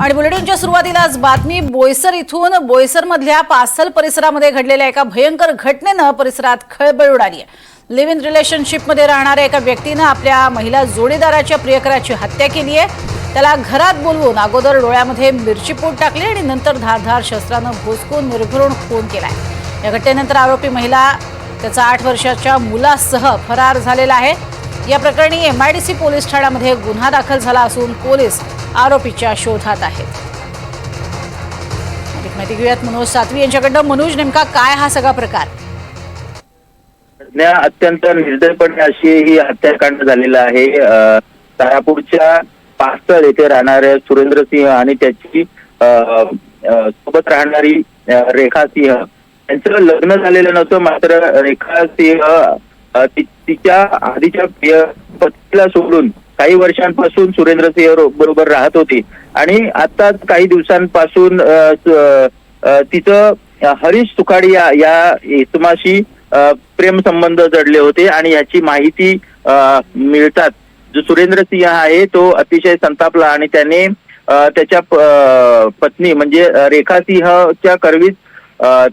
आणि बुलेटिनच्या सुरुवातीलाच बातमी बोईसर इथून बोईसरमधल्या पासल परिसरामध्ये घडलेल्या एका भयंकर घटनेनं परिसरात खळबळ उडाली आहे। लिव्ह इन रिलेशनशिपमध्ये राहणाऱ्या एका व्यक्तीनं आपल्या महिला जोडीदाराच्या प्रियकराची हत्या केली आहे। त्याला घरात बोलवून अगोदर डोळ्यामध्ये मिरची पूड टाकली आणि नंतर धारधार शस्त्रानं भोसकून निर्घृण खून केलाय। या घटनेनंतर आरोपी महिला त्याचा 8 वर्षाच्या मुलासह फरार झालेला आहे। या प्रकरणी MIDC पोलीस ठाण्यामध्ये गुन्हा दाखल झाला असून पोलीस आरोपीच्या शोधात आहेत। अधिक माहिती घेऊयात मनोज सातवी यांच्याकडून। मनोज, नेमका काय हा सगळा प्रकार? अत्यंत निर्दयपणे अशी ही हत्याकांड झालेला आहे। तारापूरच्या पासल येथे राहणाऱ्या सुरेंद्र सिंह आणि त्याची सोबत राहणारी रेखा सिंह यांचं लग्न झालेलं नव्हतं, मात्र रेखा सिंह तिच्या आधीच्या पतीला सोडून काही वर्षांपासून सुरेंद्र सिंह बरोबर राहत होती आणि आता काही दिवसांपासून तिचं हरीश सुखाडी या इसमाशी प्रेम संबंध जडले होते आणि याची माहिती मिळतात जो सुरेंद्र सिंह आहे तो अतिशय संतापला आणि त्याने त्याच्या पत्नी म्हणजे रेखा सिंहच्या करवीच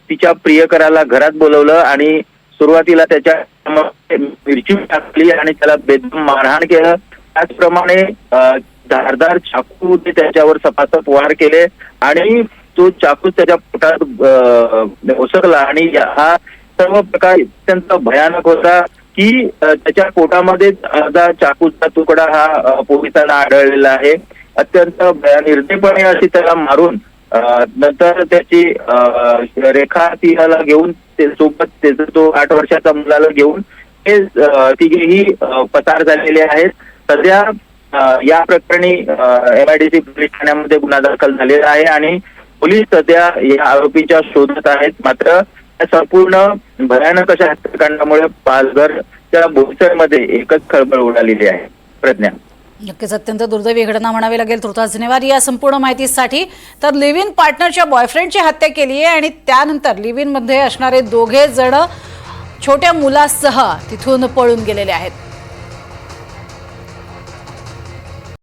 तिच्या प्रियकराला घरात बोलवलं आणि सुरुवातीला त्याच्या मिरची टाकली आणि त्याला बेदम मारहाण केलं। त्याचप्रमाणे धारदार चाकू त्याच्यावर सपासप वार केले आणि तो चाकू त्याच्या पोटात घुसकला आणि हा सर्व प्रकार अत्यंत भयानक होता की त्याच्या पोटामध्ये अर्धा चाकूचा तुकडा हा पोलिसांना आढळलेला आहे। अत्यंत निर्दयपणे अशी त्याला मारून नंतर त्याची रेखा सिंहला घेऊन सोबत त्याचा तो 8 वर्षाचा मुलाला घेऊन हे तिघेही पसार झालेले आहेत। सध्या या प्रकरणी MIDC पोलीस ठाण्यामध्ये गुन्हा दाखल झालेला आहे आणि पोलीस सध्या या आरोपीच्या शोधात आहेत। मात्र संपूर्ण भयानक अशा हत्याकांडामुळे पालघरच्या बोईसरमध्ये एकच खळबळ उडालेली आहे। प्रज्ञा, नक्कीच अत्यंत दुर्दैवी घटना म्हणावी लागेल। तुर्तास धन्यवाद या संपूर्ण माहितीसाठी। तर लिव्ह इन पार्टनरच्या बॉयफ्रेंडची हत्या केली आहे आणि त्यानंतर लिव्ह इन मध्ये असणारे दोघे जण छोट्या मुलासह तिथून पळून गेलेले आहेत।